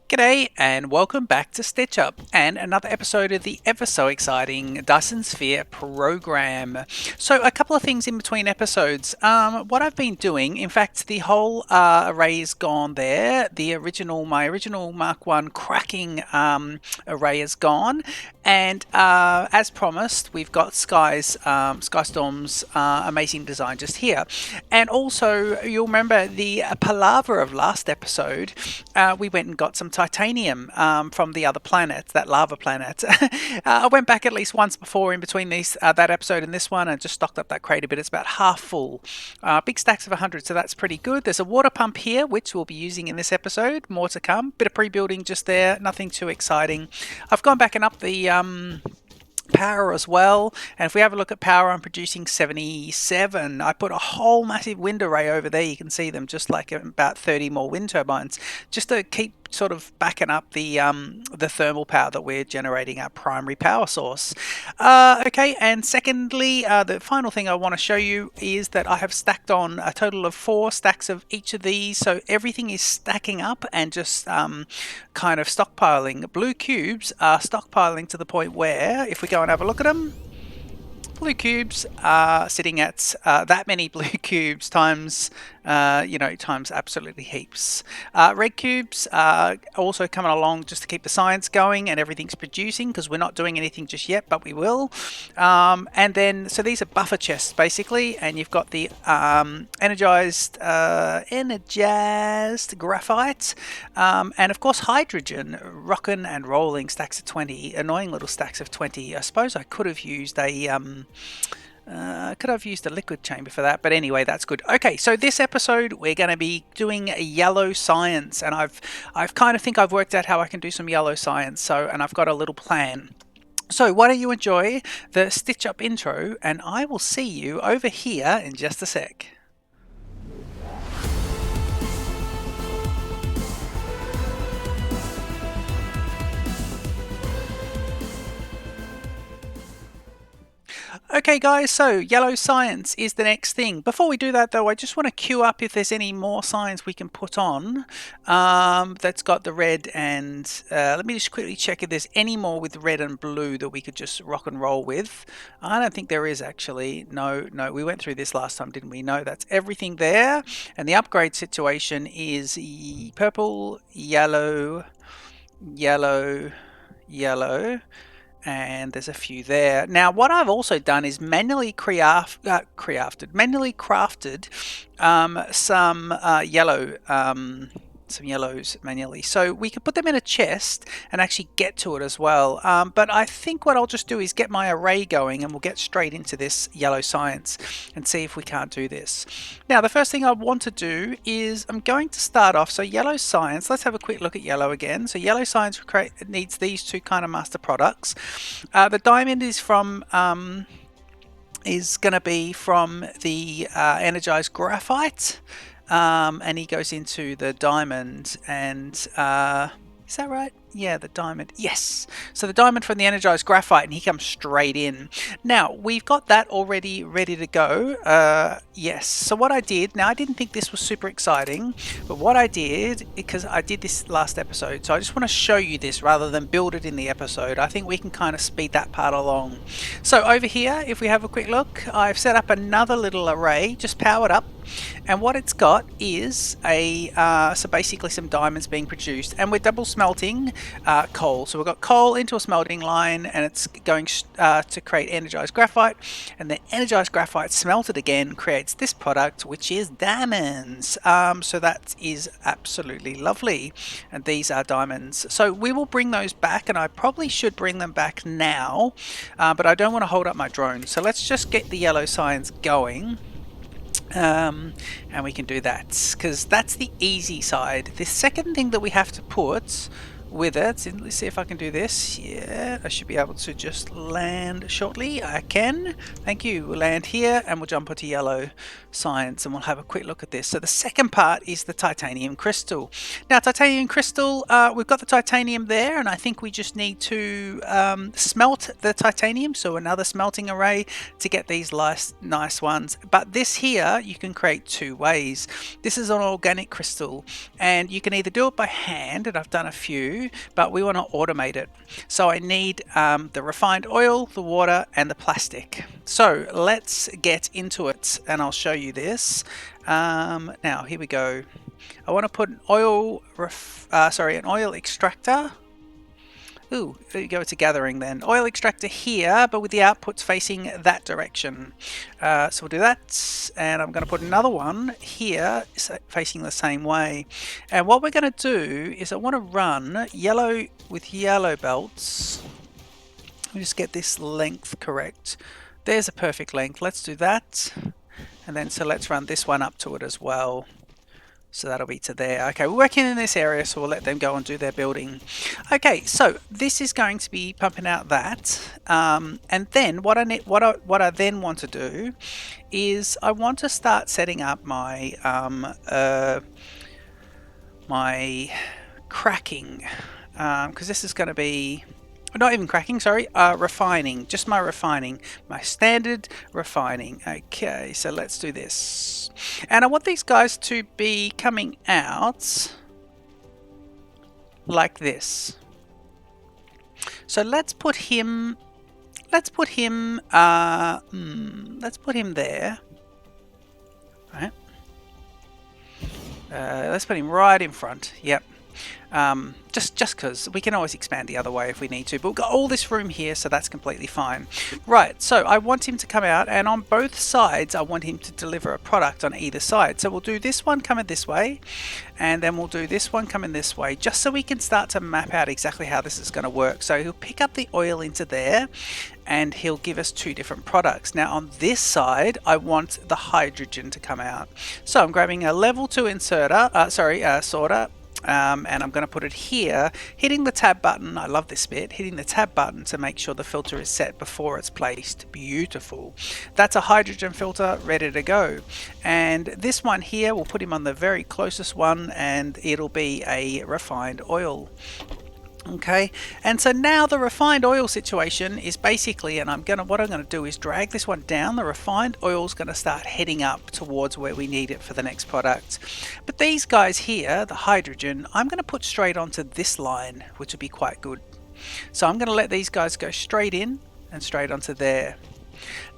G'day and welcome back to StitchUp and another episode of the ever so exciting Dyson Sphere Program. So a couple of things in between episodes. What I've been doing, in fact the whole array is gone there. My original Mark 1 cracking array is gone, and as promised we've got Skystorm's amazing design just here. And also you'll remember the palaver of last episode. We went and got some titanium from the other planet, that lava planet. I went back at least once before in between that episode and this one and just stocked up that crate a bit. It's about half full. Big stacks of 100, so that's pretty good. There's a water pump here, which we'll be using in this episode. More to come. Bit of pre-building just there, nothing too exciting. I've gone back and up the power as well, and if we have a look at power, I'm producing 77. I put a whole massive wind array over there. You can see them, just like about 30 more wind turbines, just to keep sort of backing up the thermal power that we're generating, our primary power source. Okay, and secondly, the final thing I want to show you is that I have stacked on a total of 4 stacks of each of these, so everything is stacking up and just kind of stockpiling. Blue cubes are stockpiling to the point where, if we go and have a look at them, blue cubes are sitting at that many blue cubes times times absolutely heaps. Red cubes are also coming along just to keep the science going, and everything's producing because we're not doing anything just yet, but we will. And then, so these are buffer chests basically, and you've got the energized graphite, and of course hydrogen, rocking and rolling stacks of 20, annoying little stacks of 20. I suppose I could have used a liquid chamber for that, but anyway, that's good. Okay, so this episode we're going to be doing yellow science, and I've kind of think I've worked out how I can do some yellow science, and I've got a little plan. So why don't you enjoy the Stitch Up intro, and I will see you over here in just a sec. Okay guys, so yellow science is the next thing. Before we do that though, I just want to queue up if there's any more science we can put on that's got the red, and let me just quickly check if there's any more with red and blue that we could just rock and roll with. I don't think there is actually. No, we went through this last time, didn't we? No, that's everything there. And the upgrade situation is purple, yellow, yellow, yellow, and there's a few there. Now what I've also done is manually crafted some yellows manually, so we can put them in a chest and actually get to it as well. But I think what I'll just do is get my array going, and we'll get straight into this yellow science and see if we can't do this. Now the first thing I want to do is I'm going to start off, so yellow science, let's have a quick look at yellow again. So yellow science needs these two kind of master products. The diamond is from going to be from the energized graphite, and he goes into the diamond, and is that right? Yeah, the diamond. Yes. So the diamond from the energized graphite, and he comes straight in. Now we've got that already ready to go. Yes. So what I did, now I didn't think this was super exciting, but what I did, because I did this last episode, so I just want to show you this rather than build it in the episode. I think we can kind of speed that part along. So over here, if we have a quick look, I've set up another little array, just powered up. And what it's got is so basically some diamonds being produced, and we're double smelting coal. So we've got coal into a smelting line, and it's going to create energized graphite, and the energized graphite smelted again creates this product, which is diamonds. So that is absolutely lovely, and these are diamonds. So we will bring those back, and I probably should bring them back now, but I don't want to hold up my drone. So let's just get the yellow science going. And we can do that because that's the easy side. The second thing that we have to put with it. Let's see if I can do this. Yeah, I should be able to just land shortly. I can. Thank you. We'll land here and we'll jump onto yellow science and we'll have a quick look at this. So the second part is the titanium crystal. Now, titanium crystal, we've got the titanium there, and I think we just need to smelt the titanium, so another smelting array to get these nice ones. But this here you can create two ways. This is an organic crystal, and you can either do it by hand, and I've done a few, but we want to automate it. So I need the refined oil, the water, and the plastic. So let's get into it, and I'll show you this. Now here we go. I want to put an oil an oil extractor. Ooh, there you go, it's a gathering then. Oil extractor here, but with the outputs facing that direction. So we'll do that, and I'm going to put another one here facing the same way. And what we're going to do is I want to run yellow with yellow belts. Let me just get this length correct. There's a perfect length. Let's do that. And then so let's run this one up to it as well. So that'll be to there. Okay, we're working in this area, so we'll let them go and do their building. Okay, so this is going to be pumping out that, and then what I then want to do is I want to start setting up my my cracking, because this is going to be not even cracking, sorry, refining, just my refining, my standard refining. Okay, so let's do this. And I want these guys to be coming out like this. So let's put him there. Right. Let's put him right in front. Yep. Just because we can always expand the other way if we need to, but we've got all this room here, so that's completely fine. Right, so I want him to come out, and on both sides I want him to deliver a product on either side. So we'll do this one coming this way, and then we'll do this one coming this way, just so we can start to map out exactly how this is going to work. So he'll pick up the oil into there, and he'll give us two different products. Now on this side I want the hydrogen to come out, so I'm grabbing a level 2 inserter, sorter, and I'm going to put it here, hitting the tab button. I love this bit, hitting the tab button to make sure the filter is set before it's placed. Beautiful. That's a hydrogen filter ready to go. And this one here, we'll put him on the very closest one, and it'll be a refined oil. Okay, and so now the refined oil situation is basically, and what I'm going to do is drag this one down. The refined oil is going to start heading up towards where we need it for the next product. But these guys here, the hydrogen, I'm going to put straight onto this line, which would be quite good. So I'm going to let these guys go straight in and straight onto there.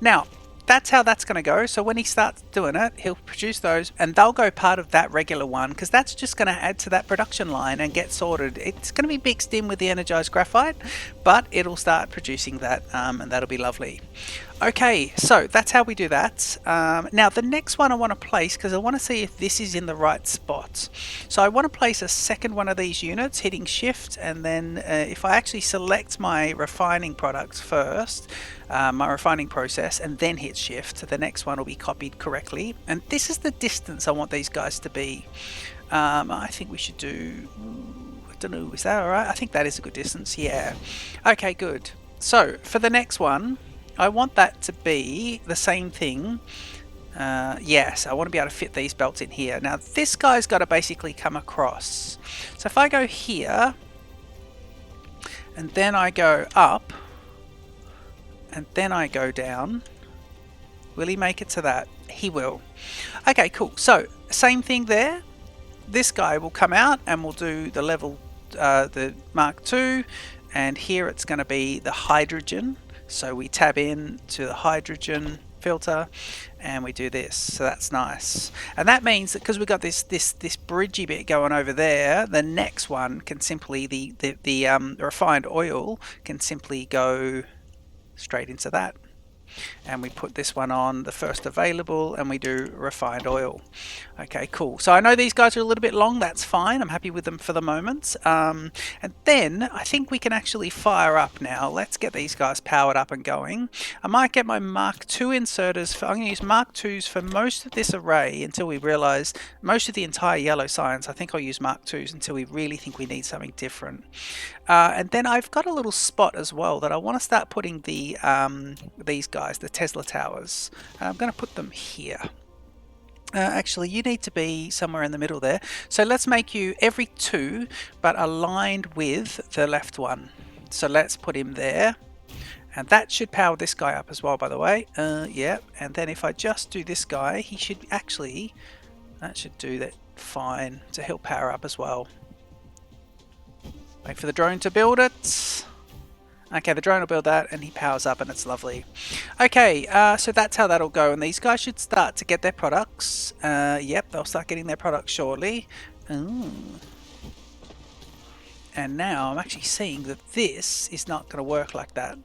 Now, that's how that's going to go. So when he starts doing it, he'll produce those, and they'll go part of that regular one, because that's just going to add to that production line and get sorted. It's going to be mixed in with the energized graphite, but it'll start producing that, and that'll be lovely. Okay, so that's how we do that. Now the next one I want to place, because I want to see if this is in the right spot. So I want to place a second one of these units, hitting shift, and then if I actually select my refining products first, my refining process, and then hit shift, the next one will be copied correctly. And this is the distance I want these guys to be. I think we should do, I don't know, is that alright? I think that is a good distance, yeah. Okay, good. So for the next one, I want that to be the same thing. Yes, I want to be able to fit these belts in here. Now this guy's got to basically come across. So if I go here, and then I go up, and then I go down, will he make it to that? He will. Okay, cool. So same thing there. This guy will come out, and we'll do the level, the Mark II, and here it's going to be the hydrogen. So we tab in to the hydrogen filter, and we do this. So that's nice. And that means that because we've got this bridgey bit going over there, the next one can simply, the refined oil can simply go straight into that. and we put this one on the first available, and we do refined oil. Okay, cool. So I know these guys are a little bit long. That's fine. I'm happy with them for the moment. And then I think we can actually fire up now. Let's get these guys powered up and going. I might get my Mark II inserters. I'm going to use Mark IIs for most of this array until we realize most of the entire yellow science. I think I'll use Mark IIs until we really think we need something different. And then I've got a little spot as well that I want to start putting the these guys, the Tesla towers. I'm going to put them here. Actually, you need to be somewhere in the middle there. So let's make you every 2, but aligned with the left one. So let's put him there. And that should power this guy up as well, by the way. Yeah, and then if I just do this guy, he should actually, that should do that fine. So he'll power up as well. Wait for the drone to build it. Okay, the drone will build that and he powers up and it's lovely. Okay, so that's how that'll go. And these guys should start to get their products. Yep, they'll start getting their products shortly. Ooh. And now I'm actually seeing that this is not going to work like that.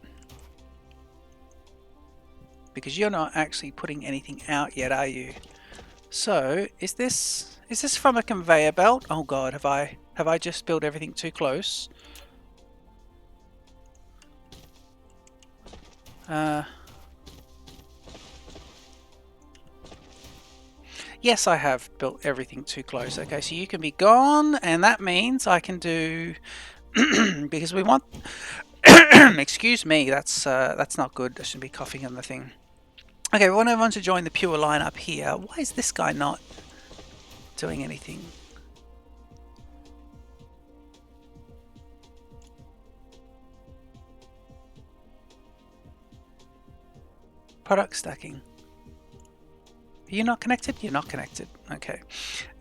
Because you're not actually putting anything out yet, are you? So, is this from a conveyor belt? Oh god, have I just built everything too close? Yes, I have built everything too close. Okay, so you can be gone, and that means I can do because we want. Excuse me, that's not good. I shouldn't be coughing on the thing. Okay, we want everyone to join the pure line up here. Why is this guy not doing anything? Product stacking. Are you not connected? You're not connected. Okay.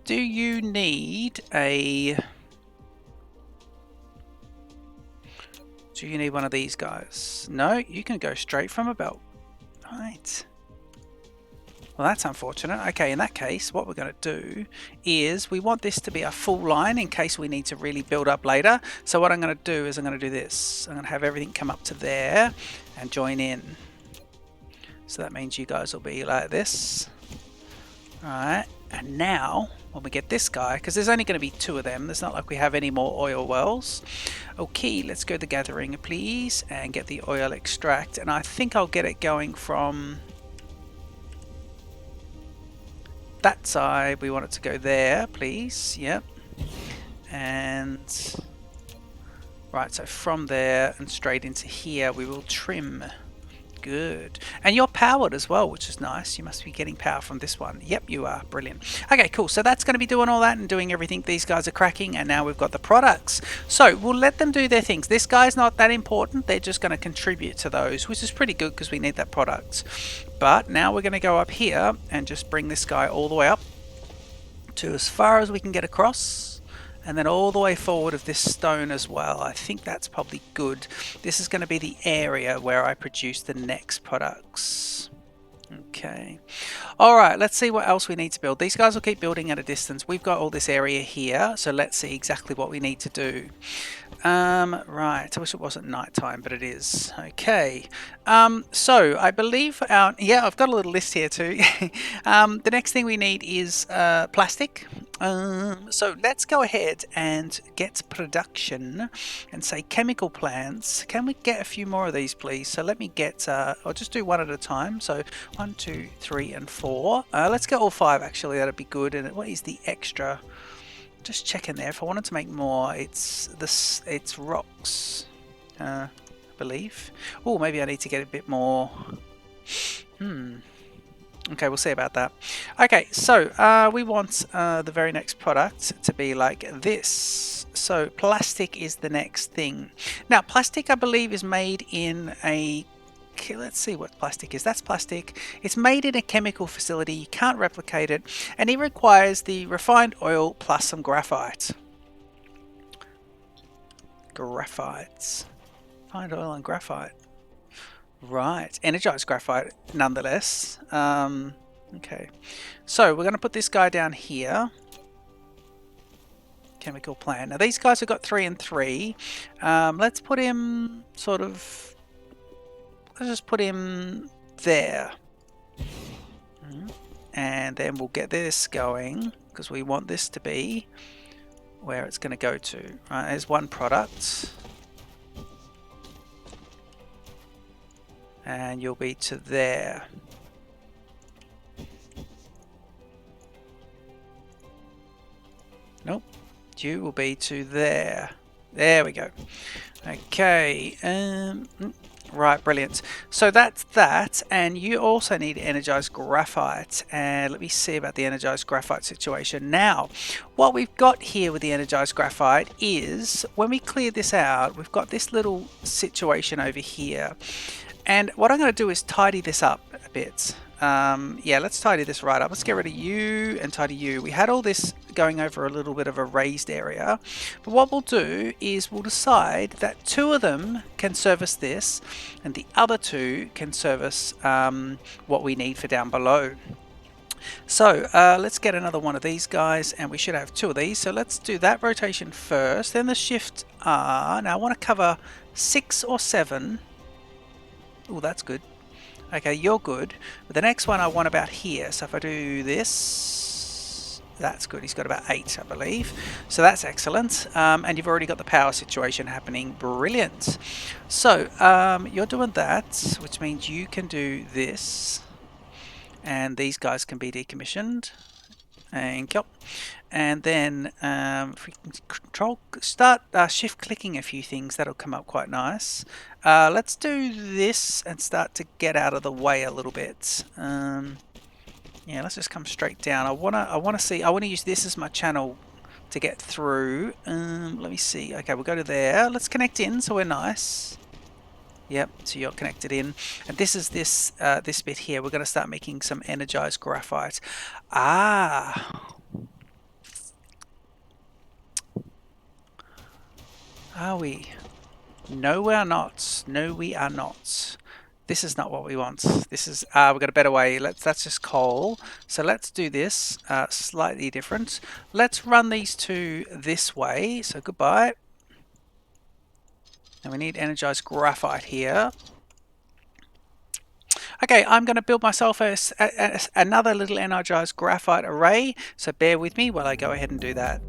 Do you need a... Do you need one of these guys? No, you can go straight from a belt. Right. Well, that's unfortunate. Okay, in that case, what we're going to do is we want this to be a full line in case we need to really build up later. So what I'm going to do is I'm going to do this. I'm going to have everything come up to there and join in. So that means you guys will be like this. Alright, and now when we get this guy, because there's only going to be 2 of them, there's not like we have any more oil wells. Okay, let's go to the gathering please and get the oil extract, and I think I'll get it going from that side. We want it to go there please. Yep. And right, so from there and straight into here we will trim. Good. And you're powered as well, which is nice. You must be getting power from this one. Yep, you are. Brilliant. Okay, cool. So that's going to be doing all that and doing everything. These guys are cracking, and now we've got the products. So we'll let them do their things. This guy's not that important. They're just going to contribute to those, which is pretty good because we need that product. But now we're going to go up here and just bring this guy all the way up to as far as we can get across. And then all the way forward of this stone as well. I think that's probably good. This is going to be the area where I produce the next products. Okay. Alright, let's see what else we need to build. These guys will keep building at a distance. We've got all this area here, so let's see exactly what we need to do. Right, I wish it wasn't nighttime, but it is. Okay. So I believe yeah, I've got a little list here too. The next thing we need is plastic. So let's go ahead and get production and say chemical plants. Can we get a few more of these please? So let me get, I'll just do one at a time. So 1, 2, 3 and 4. Let's get all 5 actually, that'd be good. And what is the extra? Just checking there. If I wanted to make more, it's rocks, I believe. Oh, maybe I need to get a bit more. Okay, we'll see about that. Okay, so we want the very next product to be like this. So plastic is the next thing. Now, plastic, I believe, is made in a... Let's see what plastic is. That's plastic. It's made in a chemical facility. You can't replicate it. And it requires the refined oil plus some graphite. Graphites. Refined oil and graphite. Right. Energized graphite nonetheless. Okay. So we're going to put this guy down here. Chemical plant. Now these guys have got 3 and 3. Let's put him sort of... Let's just put him there. And then we'll get this going because we want this to be where it's going to go to. Right, there's one product. And you'll be to there. Nope. You will be to there. There we go. Okay. Right, brilliant. So that's that, and you also need energized graphite. And let me see about the energized graphite situation. Now, what we've got here with the energized graphite is when we clear this out, we've got this little situation over here. And what I'm going to do is tidy this up a bit. Yeah, let's tidy this right up. Let's get rid of you and tidy you. We had all this going over a little bit of a raised area. But what we'll do is we'll decide that 2 of them can service this and the other 2 can service what we need for down below. So let's get another one of these guys, and we should have 2 of these. So let's do that rotation first, then the shift R. Now I want to cover 6 or 7. Oh, that's good. Okay, you're good. But the next one I want about here. So if I do this, that's good. He's got about 8, I believe. So that's excellent. And you've already got the power situation happening. Brilliant. So you're doing that, which means you can do this. And these guys can be decommissioned. And then if we can start shift clicking a few things, that'll come up quite nice. Let's do this and start to get out of the way a little bit. Yeah, let's just come straight down. I want to use this as my channel to get through. Let me see. Okay, we'll go to there. Let's connect in so we're nice. Yep, so you're connected in, and this is this bit here. We're going to start making some energized graphite. Ah, are we? No, we are not. No, we are not. This is not what we want. This is we've got a better way. That's just coal. So let's do this slightly different. Let's run these 2 this way. So goodbye. And we need energized graphite here. Okay, I'm going to build myself another little energized graphite array. So bear with me while I go ahead and do that.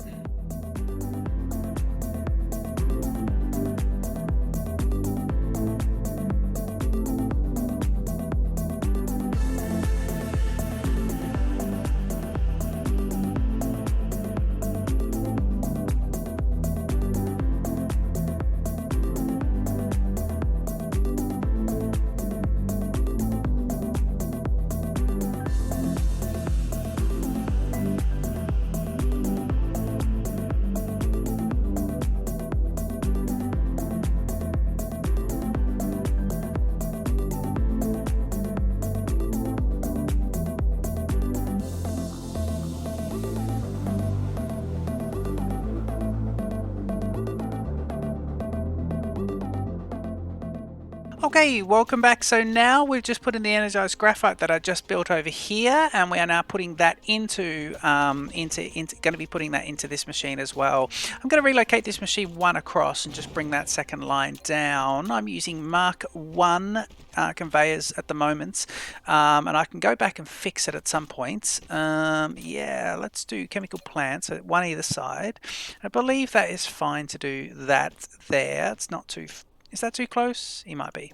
Okay, welcome back. So now we've just put in the energized graphite that I just built over here, and we are now putting that into going to be putting that into this machine as well. I'm going to relocate this machine 1 across and just bring that second line down. I'm using Mark 1 conveyors at the moment, and I can go back and fix it at some point. Yeah, let's do chemical plants, so 1 either side. I believe that is fine to do that there. It's not too. Is that too close? He might be.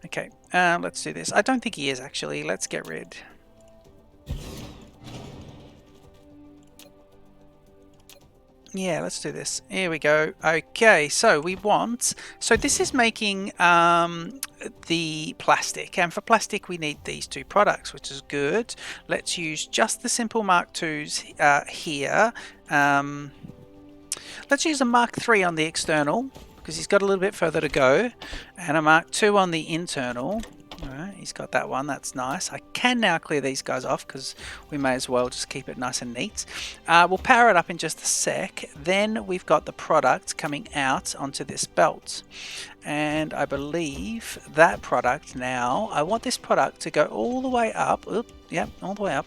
Okay, let's do this. I don't think he is, actually. Let's get rid. Yeah, let's do this. Here we go. Okay, so we want... So this is making the plastic. And for plastic, we need these 2 products, which is good. Let's use just the simple Mark IIs here. Let's use a Mark III on the external, because he's got a little bit further to go, and a Mark II on the internal. Alright, he's got that one, that's nice. I can now clear these guys off because we may as well just keep it nice and neat. We'll power it up in just a sec. Then we've got the product coming out onto this belt. And I believe that product now, I want this product to go all the way up. Oop, yep, all the way up.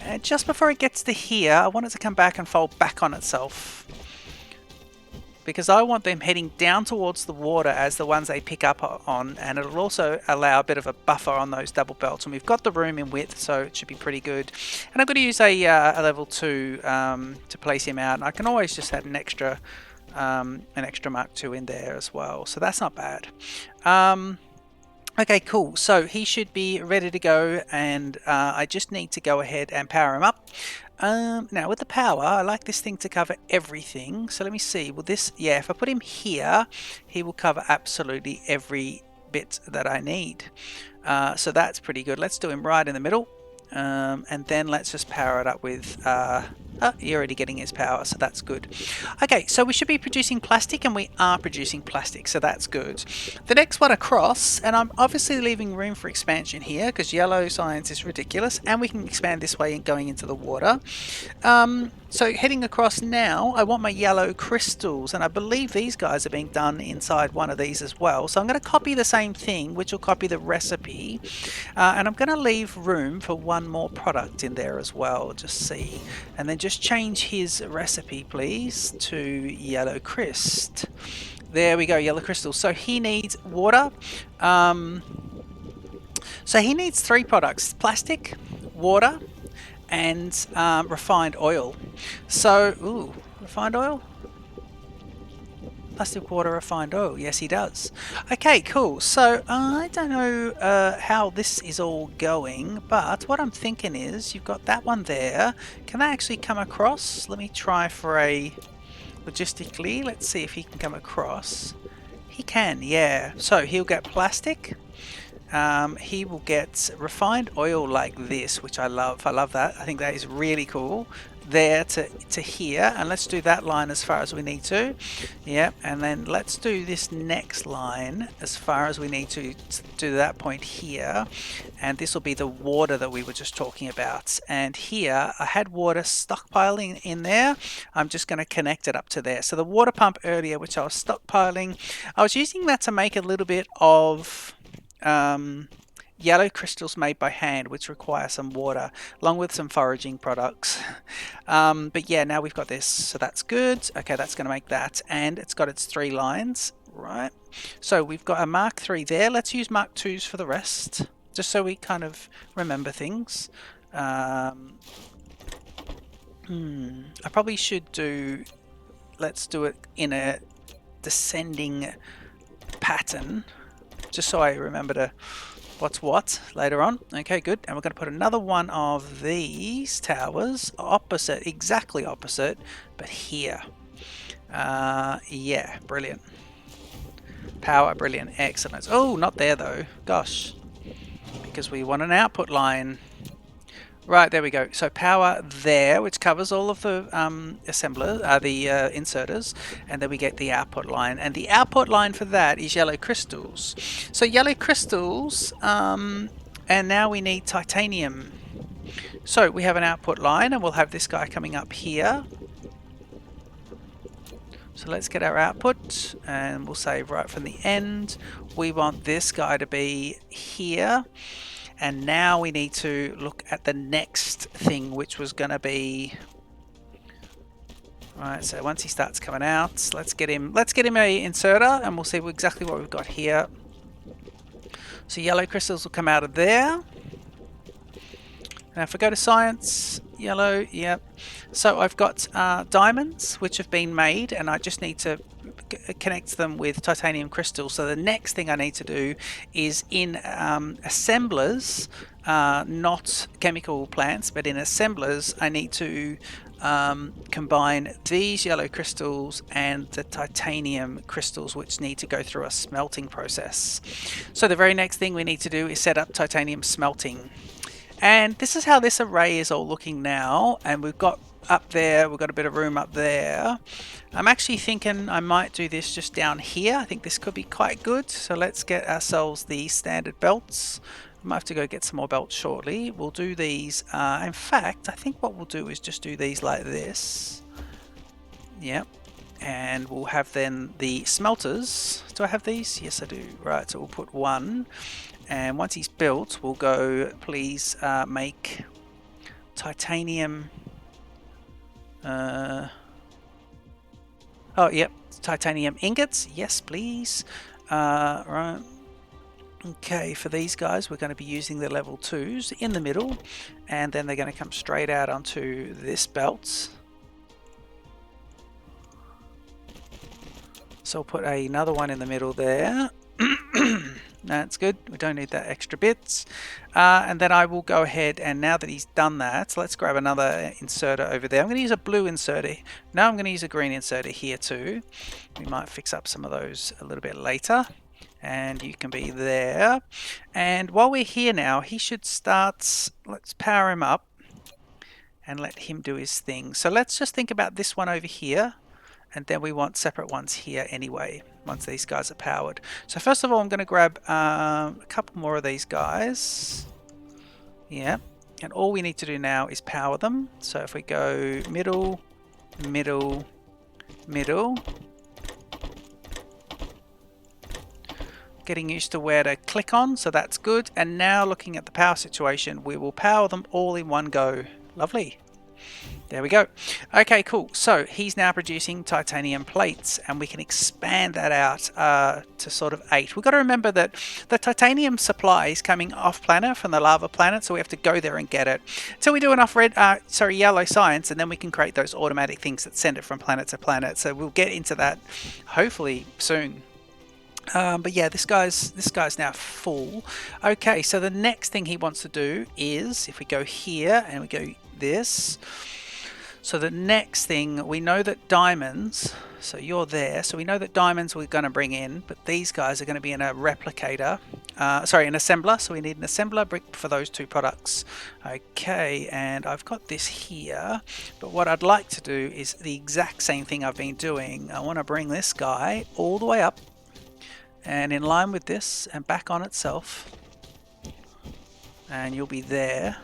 And just before it gets to here, I want it to come back and fold back on itself. because I want them heading down towards the water as the ones they pick up on, and it'll also allow a bit of a buffer on those double belts, and we've got the room in width, so it should be pretty good. And I'm going to use a level 2 to place him out, and I can always just add an extra Mark II in there as well, so that's not bad. Okay, cool. So he should be ready to go, and I just need to go ahead and power him up. Now with the power, I like this thing to cover everything. So let me see. Will this? Yeah, if I put him here, he will cover absolutely every bit that I need. So that's pretty good. Let's do him right in the middle, and then let's just power it up with. You're already getting his power, so that's good. Okay, so we should be producing plastic, and we are producing plastic, so that's good. The next one across, and I'm obviously leaving room for expansion here because yellow science is ridiculous, and we can expand this way and going into the water. So heading across now, I want my yellow crystals, and I believe these guys are being done inside one of these as well. So I'm going to copy the same thing, which will copy the recipe, and I'm going to leave room for one more product in there as well. Just see, and then just change his recipe, please, to yellow crystal. There we go, yellow crystal. So he needs water. So he needs 3 products: plastic, water, and refined oil. So, refined oil? Plastic, water, refined oil. Yes, he does. Okay, cool. So, I don't know how this is all going, but what I'm thinking is you've got that one there. Can that actually come across? Let me try for a... Logistically, let's see if he can come across. He can, yeah. So, he'll get plastic. He will get refined oil like this, which I love. I love that. I think that is really cool. There to here, and let's do that line as far as we need to. Yep, and then let's do this next line as far as we need to do that point here, and this will be the water that we were just talking about. And here I had water stockpiling in there. I'm just going to connect it up to there. So the water pump earlier, which I was stockpiling, I was using that to make a little bit of yellow crystals made by hand, which require some water along with some foraging products. But yeah, now we've got this, so that's good. Okay, that's going to make that, and it's got its 3 lines, right? So we've got a Mark III there. Let's use Mark IIs for the rest, just so we kind of remember things. I probably should do, let's do it in a descending pattern, just so I remember to what's what later on. Okay, good. And we're going to put another one of these towers opposite, exactly opposite, but here. Yeah, brilliant. Power, brilliant, excellent. Oh, not there though. Gosh, because we want an output line. Right, there we go. So power there, which covers all of the assemblers, the inserters, and then we get the output line. And the output line for that is yellow crystals. So yellow crystals, and now we need titanium. So we have an output line, and we'll have this guy coming up here. So let's get our output, and we'll say right from the end, we want this guy to be here. And now we need to look at the next thing, which was going to be... Right, so once he starts coming out, let's get him a inserter, and we'll see exactly what we've got here. So yellow crystals will come out of there. Now if I go to science, yellow, yep. So I've got diamonds, which have been made, and I just need to connect them with titanium crystals. So the next thing I need to do is in assemblers, not chemical plants, but in assemblers, I need to combine these yellow crystals and the titanium crystals, which need to go through a smelting process. So the very next thing we need to do is set up titanium smelting. And this is how this array is all looking now, and we've got up there, we've got a bit of room up there. I'm actually thinking I might do this just down here. I think this could be quite good. So let's get ourselves the standard belts. I might have to go get some more belts shortly. We'll do these. In fact, I think what we'll do is just do these like this. Yep. And we'll have then the smelters. Do I have these? Yes, I do. Right, so we'll put one. And once he's built, we'll go, please make titanium. Oh, yep, titanium ingots. Yes, please. Right. Okay, for these guys, we're going to be using the level 2s in the middle, and then they're going to come straight out onto this belt. So we'll put another one in the middle there. That's good. We don't need that extra bits. And then I will go ahead, and now that he's done that, let's grab another inserter over there. I'm going to use a blue inserter. Now I'm going to use a green inserter here too. We might fix up some of those a little bit later. And you can be there. And while we're here now, he should start. Let's power him up and let him do his thing. So let's just think about this one over here. And then we want separate ones here anyway, once these guys are powered. So first of all, I'm going to grab a couple more of these guys. Yeah, and all we need to do now is power them. So if we go middle, middle, middle. Getting used to where to click on, so that's good. And now looking at the power situation, we will power them all in one go. Lovely. There we go. Okay, cool. So he's now producing titanium plates, and we can expand that out to sort of 8. We've got to remember that the titanium supply is coming off planet from the lava planet, so we have to go there and get it. Until we do enough yellow science, and then we can create those automatic things that send it from planet to planet. So we'll get into that hopefully soon. But yeah, this guy's now full. Okay, so the next thing he wants to do is, if we go here and we go this, so the next thing, we know that diamonds, so you're there, so we know that diamonds we're going to bring in, but these guys are going to be in a replicator, sorry, an assembler, so we need an assembler brick for those 2 products. Okay, and I've got this here, but what I'd like to do is the exact same thing I've been doing. I want to bring this guy all the way up, and in line with this, and back on itself, and you'll be there.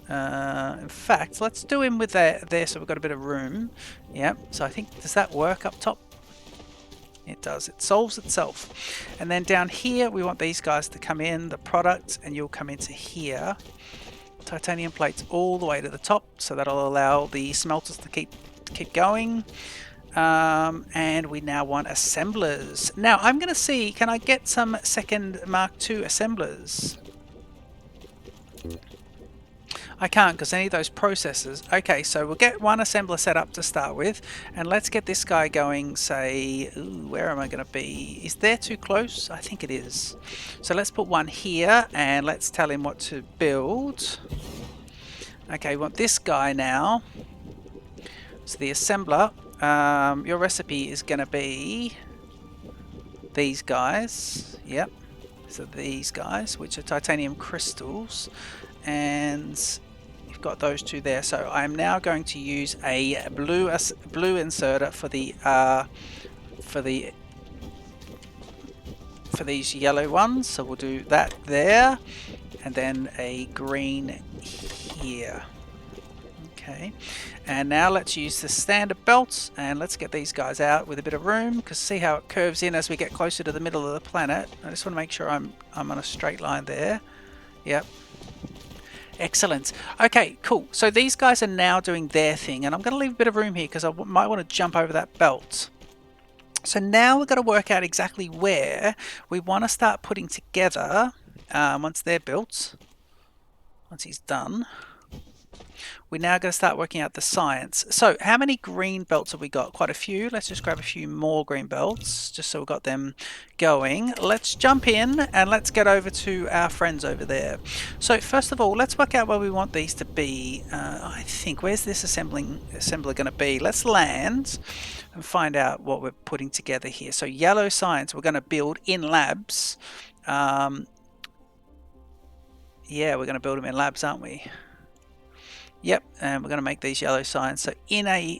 In fact, let's do him with there so we've got a bit of room. Yep, so I think, does that work up top? It does. It solves itself. And then down here, we want these guys to come in, the product, and you'll come into here. Titanium plates all the way to the top, so that'll allow the smelters to keep going. And we now want assemblers. Now, I'm going to see, can I get some second Mark II assemblers? I can't because any of those processors. Okay, so we'll get one assembler set up to start with, and let's get this guy going, say, ooh, where am I going to be? Is there too close? I think it is. So let's put one here, and let's tell him what to build. Okay, we want this guy now. So the assembler, your recipe is going to be these guys. Yep. So these guys, which are titanium crystals, and you've got those 2 there. So I'm now going to use a blue inserter for these yellow ones. So we'll do that there, and then a green here. Okay, and now let's use the standard belts, and let's get these guys out with a bit of room, because see how it curves in as we get closer to the middle of the planet. I just want to make sure I'm on a straight line there. Yep. Excellent. Okay, cool. So these guys are now doing their thing, and I'm going to leave a bit of room here because I might want to jump over that belt. So now we've got to work out exactly where we want to start putting together once they're built. Once he's done, we're now going to start working out the science. So how many green belts have we got? Quite a few. Let's just grab a few more green belts just so we've got them going. Let's jump in and let's get over to our friends over there. So first of all, let's work out where we want these to be. I think, where's this assembler going to be? Let's land and find out what we're putting together here. So yellow science we're going to build in labs. Yeah, we're going to build them in labs, aren't we? Yep, and we're going to make these yellow science. So in a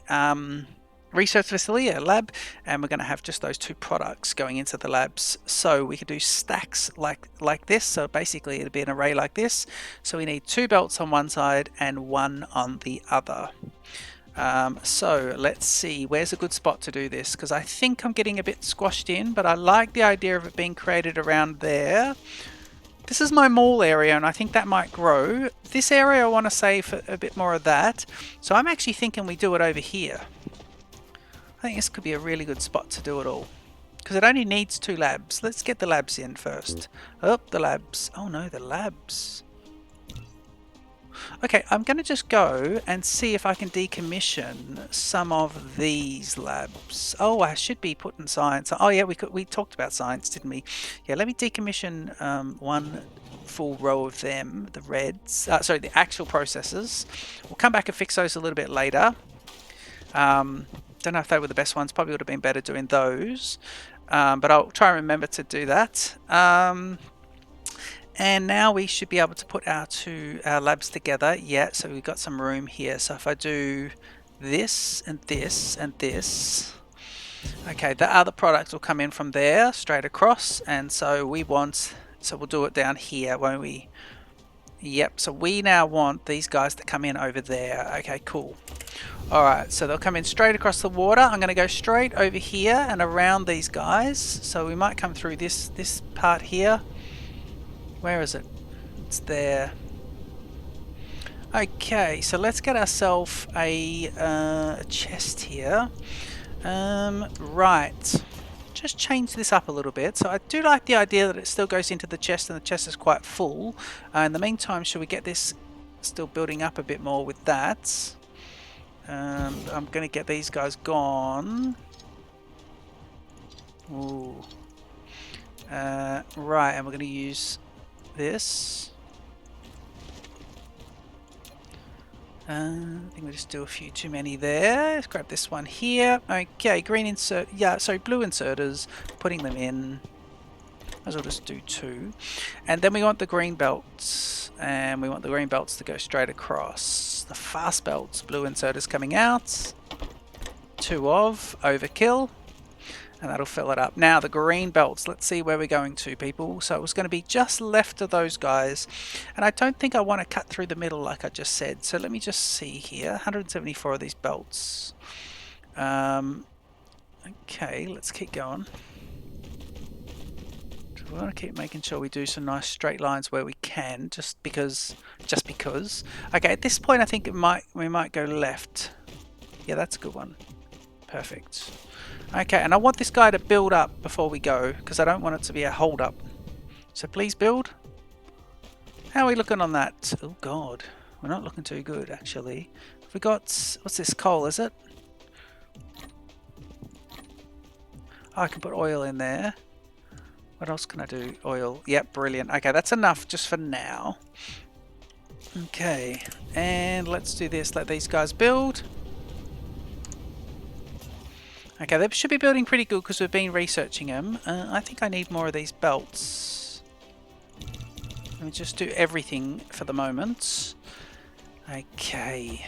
research facility, a lab, and we're going to have just those 2 products going into the labs. So we could do stacks like this. So basically it'll be an array like this. So we need 2 belts on one side and 1 on the other. So let's see, where's a good spot to do this? Because I think I'm getting a bit squashed in, but I like the idea of it being created around there. This is my mall area, and I think that might grow. This area I want to save for a bit more of that. So I'm actually thinking we do it over here. I think this could be a really good spot to do it all. Because it only needs 2 labs. Let's get the labs in first. Oh, the labs. Oh no, the labs. Okay, I'm going to just go and see if I can decommission some of these labs. Oh, I should be putting science. Oh yeah, we talked about science, didn't we? Yeah, let me decommission one full row of them, the reds. Sorry, the actual processors. We'll come back and fix those a little bit later. Don't know if they were the best ones. Probably would have been better doing those. But I'll try and remember to do that. And now we should be able to put our 2 labs together. Yeah, so we've got some room here. So if I do this and this and this, okay, the other product will come in from there straight across. And so we'll do it down here, won't we? Yep, so we now want these guys to come in over there. Okay, cool. Alright, so they'll come in straight across the water. I'm going to go straight over here and around these guys. So we might come through this part here. Where is it? It's there. Okay, so let's get ourselves a chest here. Right. Just change this up a little bit. So I do like the idea that it still goes into the chest and the chest is quite full. In the meantime, should we get this still building up a bit more with that? I'm going to get these guys gone. Ooh. Right, and we're going to use this. I think we'll just do a few too many there. Let's grab this one here. Okay, green insert. Yeah, sorry, blue inserters. Putting them in. Might as well just do 2. And then we want the green belts. And we want the green belts to go straight across. The fast belts, blue inserters coming out. 2 of overkill. And that'll fill it up. Now the green belts, let's see where we're going to, people. So it was going to be just left of those guys. And I don't think I want to cut through the middle like I just said. So let me just see here. 174 of these belts. Okay, let's keep going. We want to keep making sure we do some nice straight lines where we can, just because. Okay, at this point I think we might go left. Yeah, that's a good one. Perfect. Okay, and I want this guy to build up before we go, because I don't want it to be a hold up. So please build. How are we looking on that? Oh god, we're not looking too good actually. We got, what's this, coal is it? Oh, I can put oil in there. What else can I do? Oil. Yep, brilliant. Okay, that's enough just for now. Okay, and let's do this. Let these guys build. Okay, they should be building pretty good because we've been researching them. I think I need more of these belts. Let me just do everything for the moment. Okay.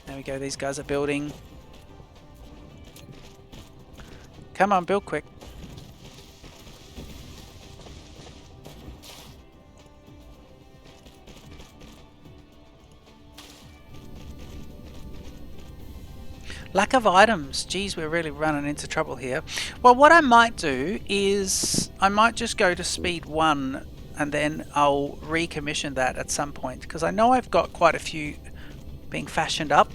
There we go, these guys are building. Come on, build quick. Lack of items. Geez, we're really running into trouble here. Well, what I might do is I might just go to speed 1 and then I'll recommission that at some point, because I know I've got quite a few being fashioned up.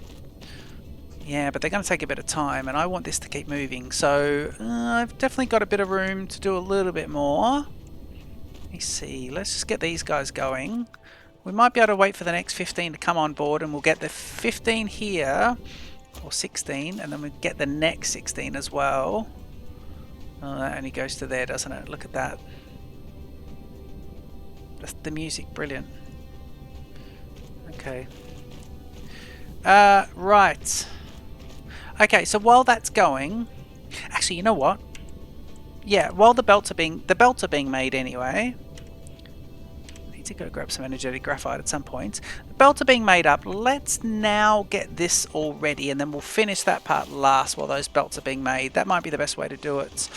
Yeah, but they're going to take a bit of time and I want this to keep moving. So I've definitely got a bit of room to do a little bit more. Let me see. Let's just get these guys going. We might be able to wait for the next 15 to come on board and we'll get the 15 here. Or 16, and then we get the next 16 as well. Oh, that only goes to there, doesn't it? Look at that. That's the music, brilliant. Okay. Right. Okay, so while that's going, actually, you know what? Yeah, while the belts are being made anyway. To go grab some energetic graphite at some point. The belts are being made up. Let's now get this all ready and then we'll finish that part last while those belts are being made. That might be the best way to do it.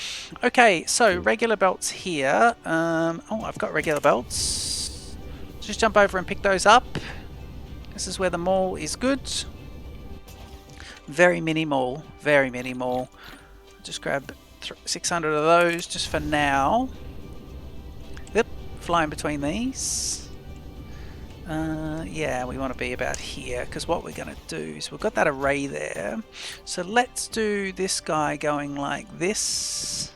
Okay, so regular belts here. Oh, I've got regular belts. Just jump over and pick those up. This is where the mall is good. Very mini mall. Very mini mall. Just grab 600 of those just for now. Yep. Flying between these. Yeah, we want to be about here, because what we're going to do is we've got that array there. So let's do this guy going like this,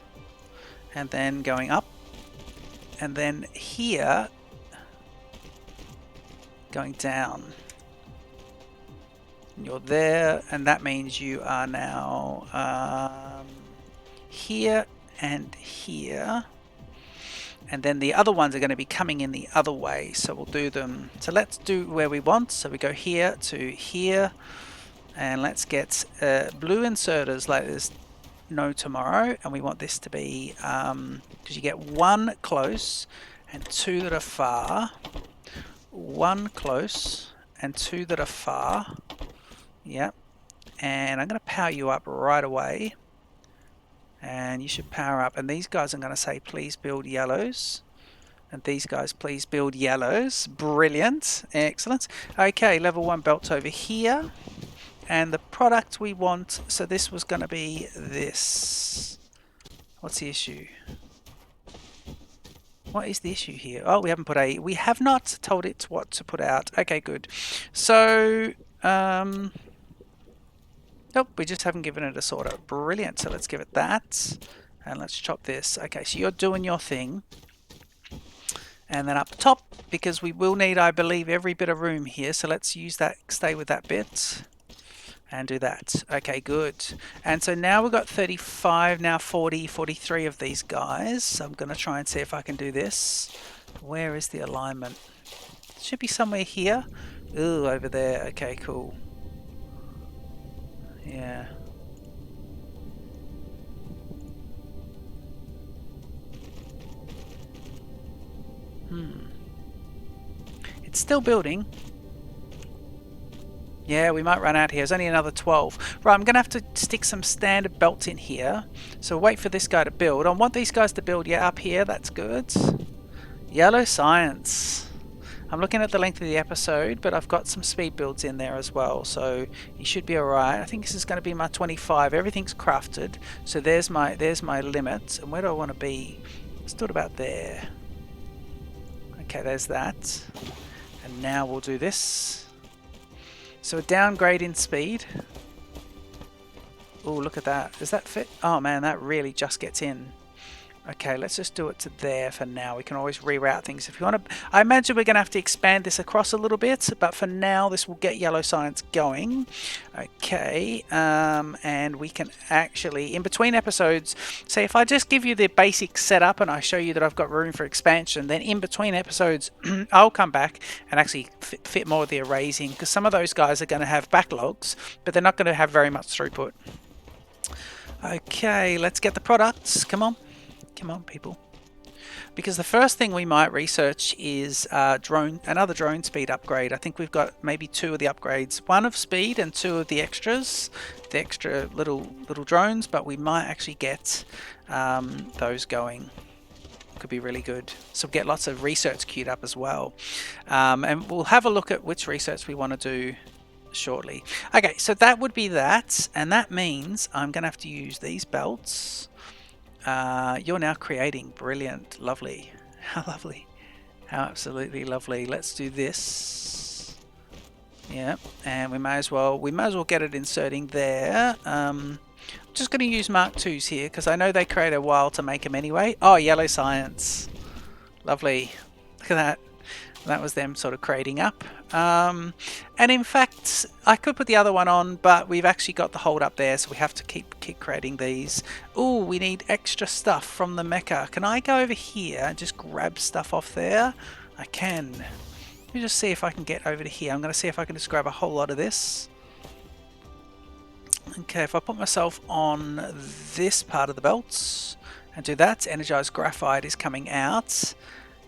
and then going up, and then here going down. And you're there, and that means you are now here and here. And then the other ones are going to be coming in the other way, so we'll do them. So let's do where we want. So we go here to here, and let's get blue inserters like there's no tomorrow. And we want this to be because you get one close and two that are far, one close and two that are far. Yep. And I'm going to power you up right away. And you should power up, and these guys I'm going to say please build yellows, and these guys please build yellows. Brilliant, excellent. Okay, level 1 belts over here, and the product we want, so this was going to be this. What's the issue? What is the issue here? Oh, we have not told it what to put out. Okay, good. So nope, we just haven't given it a sorter. Brilliant. So let's give it that. And let's chop this. Okay, so you're doing your thing. And then up top, because we will need, I believe, every bit of room here. So let's use that, stay with that bit. And do that. Okay, good. And so now we've got 35, now 40, 43 of these guys. So I'm going to try and see if I can do this. Where is the alignment? It should be somewhere here. Ooh, over there. Okay, cool. Yeah. It's still building. Yeah, we might run out here. There's only another 12. Right, I'm going to have to stick some standard belts in here. So wait for this guy to build. I want these guys to build, yeah, up here. That's good. Yellow science. I'm looking at the length of the episode, but I've got some speed builds in there as well, so you should be alright. I think this is going to be my 25. Everything's crafted, so there's my limit. And where do I want to be? Let's do it about there. Okay, there's that. And now we'll do this. So a downgrade in speed. Oh, look at that. Does that fit? Oh man, that really just gets in. Okay, let's just do it to there for now. We can always reroute things if you want to. I imagine we're going to have to expand this across a little bit, but for now this will get yellow science going. Okay, and we can actually, in between episodes, say if I just give you the basic setup and I show you that I've got room for expansion, then in between episodes I'll come back and actually fit more of the arrays in, because some of those guys are going to have backlogs, but they're not going to have very much throughput. Okay, let's get the products. Come on. Come on, people. Because the first thing we might research is another drone speed upgrade. I think we've got maybe 2 of the upgrades, 1 of speed and 2 of the extras, the extra little drones, but we might actually get those going. Could be really good. So we'll get lots of research queued up as well. And we'll have a look at which research we want to do shortly. Okay, so that would be that, and that means I'm going to have to use these belts. You're now creating. Brilliant. Lovely. How lovely. How absolutely lovely. Let's do this. Yeah, and we may as well get it inserting there. I'm just going to use Mark IIs here because I know they create a while to make them anyway. Oh, yellow science. Lovely. Look at that. That was them sort of creating up. And in fact, I could put the other one on, but we've actually got the hold up there, so we have to keep creating these. Oh, we need extra stuff from the mecha. Can I go over here and just grab stuff off there? I can. Let me just see if I can get over to here. I'm going to see if I can just grab a whole lot of this. Okay, if I put myself on this part of the belts and do that, energized graphite is coming out.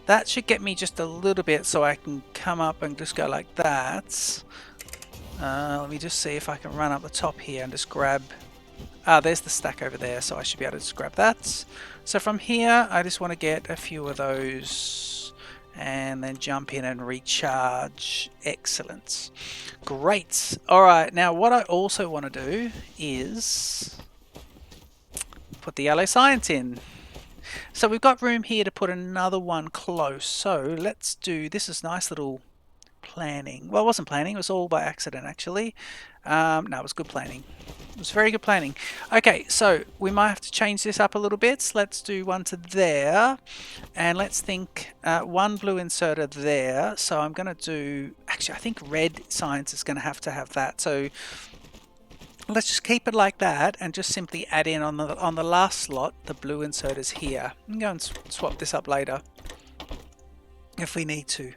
That should get me just a little bit so I can come up and just go like that. Let me just see if I can run up the top here and just grab... there's the stack over there, so I should be able to just grab that. So from here, I just want to get a few of those and then jump in and recharge. Excellent. Great. Alright, now what I also want to do is put the yellow science in. So we've got room here to put another one close. So let's do, this is nice little planning? Well, it wasn't planning. It was all by accident, actually. No, it was good planning. It was very good planning. Okay, so we might have to change this up a little bit. Let's do one to there. And let's think one blue inserter there. So I'm going to do... Actually, I think red science is going to have that. So let's just keep it like that and just simply add in on the last slot the blue inserters here. I can go and swap this up later if we need to.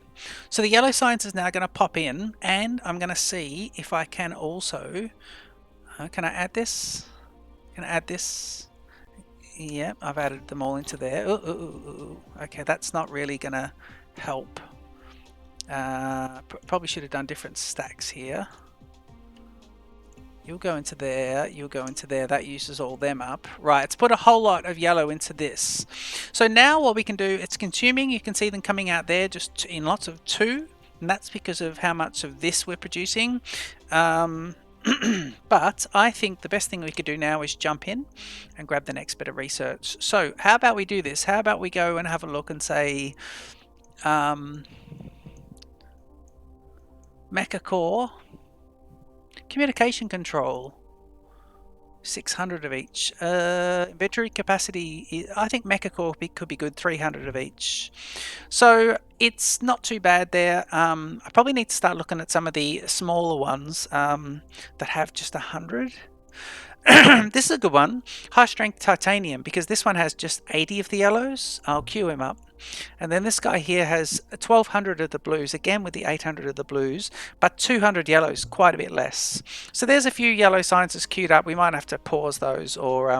So the yellow science is now going to pop in, and I'm going to see if I can also... can I add this? Can I add this? Yep, I've added them all into there. Okay, that's not really going to help. Probably should have done different stacks here. You'll go into there, you'll go into there. That uses all them up. Right, let's put a whole lot of yellow into this. So now what we can do, it's consuming. You can see them coming out there just in lots of 2. And that's because of how much of this we're producing. But I think the best thing we could do now is jump in and grab the next bit of research. So how about we do this? How about we go and have a look and say Mecha Core, communication control, 600 of each. Inventory capacity, I think Mecha Core could be good, 300 of each. So it's not too bad there. I probably need to start looking at some of the smaller ones that have just 100. This is a good one, high strength titanium, because this one has just 80 of the yellows. I'll queue him up. And then this guy here has 1200 of the blues, again with the 800 of the blues, but 200 yellows, quite a bit less. So there's a few yellow sciences queued up. We might have to pause those or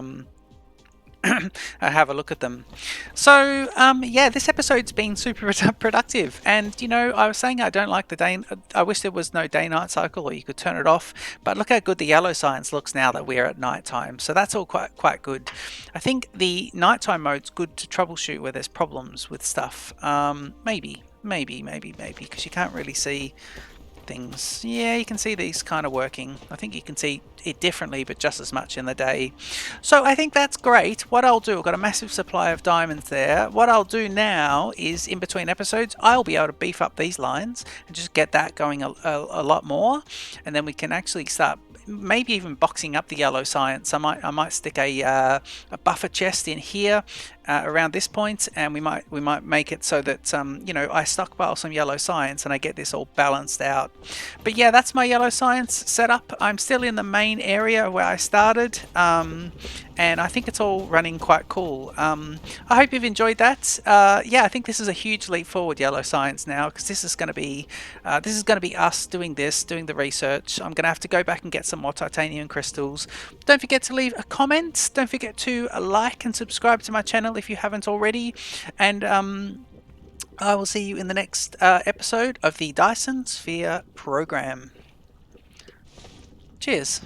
have a look at them. So yeah, this episode's been super productive, and you know, I was saying I don't like the day. I wish there was no day-night cycle, or you could turn it off. But look how good the yellow science looks now that we're at nighttime. So that's all quite good. I think the nighttime mode's good to troubleshoot where there's problems with stuff. Maybe because you can't really see things. Yeah, you can see these kind of working. I think you can see it differently, but just as much in the day. So I think that's great. What I'll do, I've got a massive supply of diamonds there. What I'll do now is, in between episodes, I'll be able to beef up these lines and just get that going a lot more, and then we can actually start maybe even boxing up the yellow science. I might stick a buffer chest in here around this point, and we might make it so that you know, I stockpile some yellow science and I get this all balanced out. But yeah, that's my yellow science setup. I'm still in the main area where I started, and I think it's all running quite cool. I hope you've enjoyed that. Yeah, I think this is a huge leap forward, yellow science, now, because this is going to be us doing the research. I'm going to have to go back and get some more titanium crystals. Don't forget to leave a comment. Don't forget to like and subscribe to my channel if you haven't already. And I will see you in the next episode of the Dyson Sphere Program. Cheers.